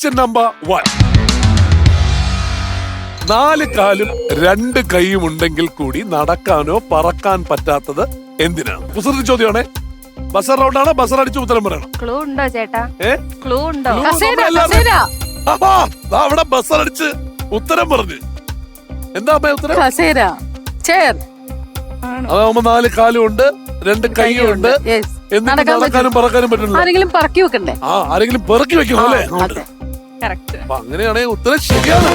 Question number 1. 4 കാലും 2 കൈയും ഉണ്ടെങ്കിൽ കൂടി നടക്കാനോ പറക്കാൻ പറ്റാത്തത് എന്തിനാണ്? കുസൃതി ചോദ്യമാണേ. ബസർ റൗണ്ടാണ്. ബസർ അടിച്ച് ഉത്തരം പറയണം. ക്ലൂ ഉണ്ടോ ചേട്ടാ? ക്ലൂ ഉണ്ടോ? അവിടെ ബസർ അടിച്ച് ഉത്തരം പറഞ്ഞു. എന്താ അമ്മ ഉത്തരം? അതാവുമ്പോ 4 കാലും ഉണ്ട്, 2 കൈയും ഉണ്ട്, എന്നിട്ട് നടക്കാനും പറക്കാനും പറ്റുന്നില്ല. ആരെങ്കിലും പറക്കി വെക്കണ്ടേ? ആരെങ്കിലും പെറുക്കി വെക്കണം അല്ലേ? അപ്പൊ അങ്ങനെയാണെങ്കിൽ ഉത്തരം ശരിയാണ്.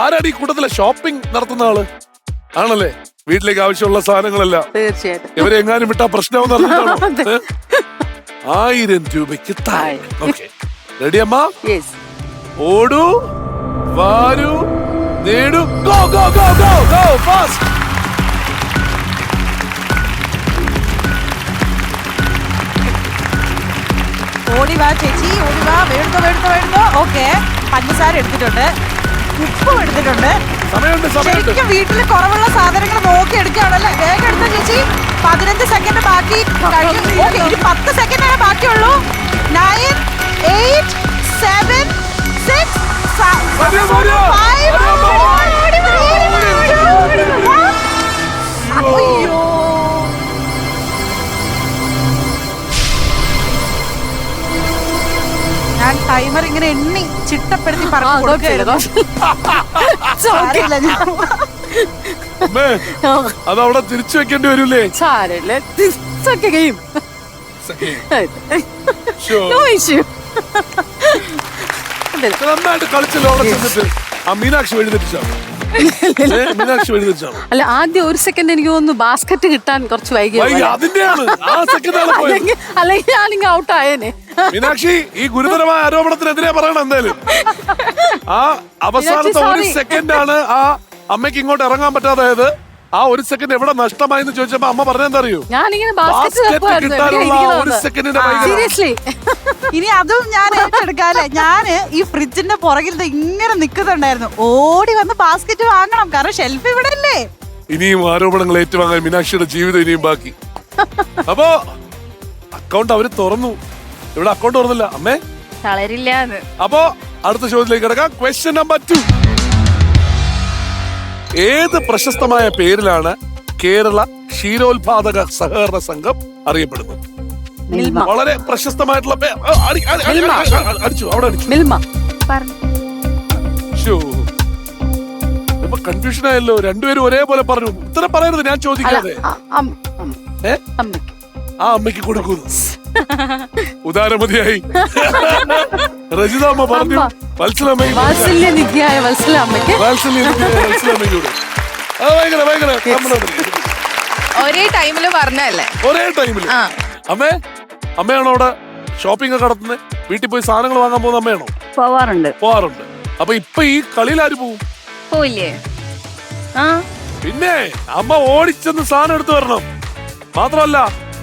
ആരാണ് ഈ കൂട്ടത്തിലെ ഷോപ്പിംഗ് നടത്തുന്ന ആള്? ആണല്ലേ? വീട്ടിലേക്ക് ആവശ്യമുള്ള സാധനങ്ങളെല്ലാം തീർച്ചയായിട്ടും ഇവരെ എങ്ങാനും വിട്ടാ പ്രശ്നമെന്ന് 1000 രൂപയ്ക്ക് താഴെ. ഓക്കെ, റെഡി അമ്മ? ഓടൂ, വാരൂ, നേടൂ. Go go go go go fast. ഓടി വാ ചേച്ചി, ഓടി വാ. വേണ്ടോ വേണ്ടോ വേണ്ടോ. ഓക്കെ, പഞ്ചസാര എടുത്തിട്ടുണ്ട്, ഉപ്പും എടുത്തിട്ടുണ്ട്. ശരിക്കും വീട്ടിൽ കുറവുള്ള സാധനങ്ങൾ നോക്കി എടുക്കുകയാണല്ലേ. വേഗം എടുത്ത ചേച്ചി. 15 സെക്കൻഡ് ബാക്കി കഴിഞ്ഞു. ഓക്കെ, ഇനി 10 സെക്കൻഡാണ് ബാക്കിയുള്ളൂ. 9, 8, 7, 6, 5. അയ്യോ, ഞാൻ ടൈമർ ഇങ്ങനെ എണ്ണി ചിട്ടപ്പെടുത്തി പറഞ്ഞു. അതവിടെ തിരിച്ചു വെക്കേണ്ടി വരൂലേ? നന്നായിട്ട് കളിച്ചല്ലോ അവിടെ ചെന്നിട്ട്. ആ മീനാക്ഷി എഴുതിച്ചാണ്. അല്ല, ആദ്യം 1 സെക്കൻഡ് എനിക്ക് തോന്നുന്നു ബാസ്കറ്റ് കിട്ടാൻ കുറച്ച് വൈകി. അല്ലെങ്കിൽ ഞാനിങ്ങ് ഔട്ട് ആയേനെ. മീനാക്ഷി, ഈ ഗുരുതരമായ ആരോപണത്തിനെതിരെ പറയണം എന്തായാലും. ആ അവസാനത്തെ 1 സെക്കൻഡാണ് ആ അമ്മയ്ക്ക് ഇങ്ങോട്ട് ഇറങ്ങാൻ പറ്റാതായത്. ആ 1 സെക്കൻഡ് എവിടെ നഷ്ടമായെന്ന് ചോദിച്ചപ്പോ അമ്മ പറഞ്ഞെന്താ അറിയോ? ഞാനിങ്ങനെ ബാസ്കറ്റ് കിട്ടാനുള്ള 1 സെക്കൻഡിന്റെ സീരിയസ്ലി. ഇനി അതും ഞാൻ ഏറ്റെടുക്കാല്ലേ. ഞാന് ഈ ഫ്രിഡ്ജിന്റെ പുറകിൽ ഇങ്ങനെ നിക്കുന്നുണ്ടായിരുന്നു. ഓടി വന്ന് ബാസ്കറ്റ് വാങ്ങണം, കാരണം ഷെൽഫ് ഇവിടെ അല്ലേ. ഇനിയും ആരോപണങ്ങൾ ഏറ്റുവാങ്ങാൻ മീനാക്ഷിയുടെ ജീവിതം ഇനിയും ബാക്കി. അപ്പോ അക്കൗണ്ട് അവര് തുറന്നു. ഇവിടെ അക്കൗണ്ട് തുറന്നില്ല അമ്മേ. തളരില്ല. അപ്പോ അടുത്ത ചോദ്യത്തിലേക്ക് കിടക്കാം. Question number 2. ഏത് പ്രശസ്തമായ പേരിലാണ് കേരള ക്ഷീരോത്പാദക സഹകരണ സംഘം അറിയപ്പെടുന്നത്? വളരെ പ്രശസ്തമായിട്ടുള്ള അടിച്ചു അവിടെ അടിച്ചു. ഇപ്പൊ കൺഫ്യൂഷൻ ആയല്ലോ. രണ്ടുപേരും ഒരേപോലെ പറഞ്ഞു. ഉത്തരം പറയരുത്, ഞാൻ ചോദിക്കാതെ. ആ അമ്മയ്ക്ക് കൊടുക്കുന്നു. ഉദാരമതിയായി രജിതാമ്മ പറഞ്ഞു. ഒരേ ടൈമില് പറഞ്ഞല്ലേ? ഒരേ ടൈമില്. അമ്മയാണോ അവിടെ ഷോപ്പിംഗ് ഒക്കെ നടത്തുന്നത്? വീട്ടിൽ പോയി സാധനങ്ങൾ വാങ്ങാൻ പോകുന്ന അമ്മയാണോ? പോവാറുണ്ട്. അപ്പൊ ഇപ്പൊ ഈ കളിയിൽ ആര് പോവും? പോയില്ലേ? പിന്നെ അമ്മ ഓടിച്ചെന്ന് സാധനം എടുത്തു വരണം. മാത്രമല്ല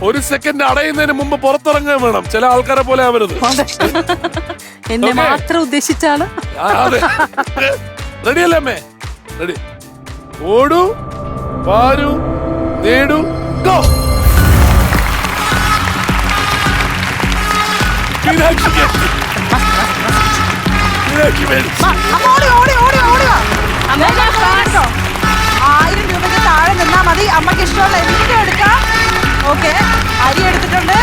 1 സെക്കൻഡ് അടയുന്നതിന് മുമ്പ് പുറത്തിറങ്ങാൻ വേണം. ചില ആൾക്കാരെ പോലെ ആവരുത്. എന്നെ മാത്രം ഉദ്ദേശിച്ചാണ്. അതെ, റെഡി അല്ലേ അമ്മേ? റെഡി. ഓടൂ, വാരൂ, നേടൂ, ഗോ. മീനാക്ഷി 1000 രൂപയ്ക്ക് താഴെ നിന്നാ മതി. അമ്മക്ക് ഇഷ്ടമുള്ള എന്തെങ്കിലും എടുക്കാം. ഓക്കെ, അരി എടുത്തിട്ടുണ്ട്,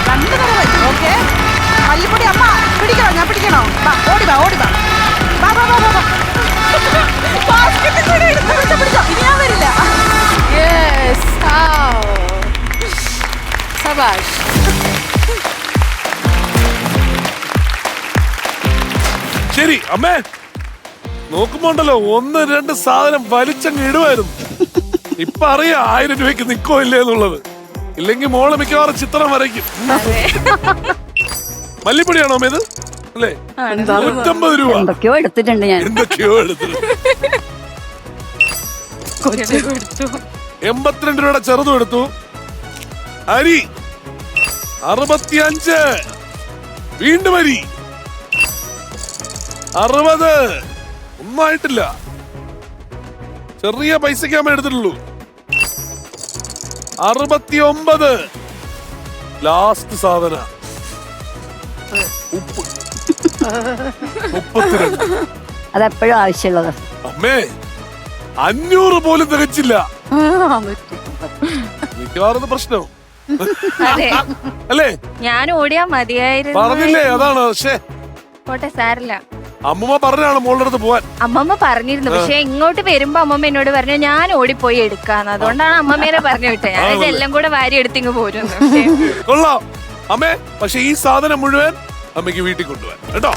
2 തരം. ഓക്കെ, മല്ലിപ്പൊടി അമ്മ പിടിക്കണോ? ഞാൻ പിടിക്കണോ? ഓടി വാ, ഓടി വാ. പിടിച്ചോ, ഇനി ഞാൻ വരില്ല. ശരി അമ്മേ, നോക്കുമ്പോണ്ടല്ലോ 1, 2 സാധനം വലിച്ചങ്ങ് ഇടുവായിരുന്നു. ഇപ്പൊ അറിയാം 1000 രൂപയ്ക്ക് നിക്കോ ഇല്ലേ എന്നുള്ളത്. ഇല്ലെങ്കിൽ മോള് മിക്കവാറും ചിത്രം വരയ്ക്കും. മല്ലിപ്പൊടിയാണോ അമ്മ ഇത്? അല്ലേ? 150 രൂപ. എന്തൊക്കെയോ എടുത്തിട്ടുണ്ട് ഞാൻ. 82 രൂപയുടെ ചെറുതും എടുത്തു. അരി 65. വീണ്ടും അരി 60. ഒന്നായിട്ടില്ല. ചെറിയ പൈസക്ക് അമ്മ എടുത്തിട്ടുള്ളൂ. 69. ലാസ്റ്റ് സാധന ഉപ്പ് 32. അതെപ്പോഴും ആവശ്യമുള്ളത്. അമ്മേ 500 പോലും തികച്ചില്ല. മിക്കവാറും പ്രശ്നം അതെ അല്ലേ? ഞാൻ ഓടിയാ മതിയായിരുന്നു. പറഞ്ഞില്ലേ അതാണ്. പക്ഷേ പോട്ടെ, സാരില്ല. അമ്മമ്മ പറഞ്ഞാണ് മോളുടെ അടുത്ത് പോവാൻ. അമ്മമ്മ പറഞ്ഞിരുന്നു, പക്ഷെ ഇങ്ങോട്ട് വരുമ്പോ അമ്മമ്മ എന്നോട് പറഞ്ഞു ഞാൻ ഓടിപ്പോയി എടുക്കാന്ന്. അതുകൊണ്ടാണ് അമ്മമ്മേനെ പറഞ്ഞു വിട്ടത്. ഞാൻ എല്ലാം കൂടെ വാരി എടുത്തിങ്ങ് പോരുന്നു. കൊള്ളാം അമ്മേ. പക്ഷെ ഈ സാധനം മുഴുവൻ അമ്മയ്ക്ക് വീട്ടിൽ കൊണ്ടുപോകാൻ കേട്ടോ.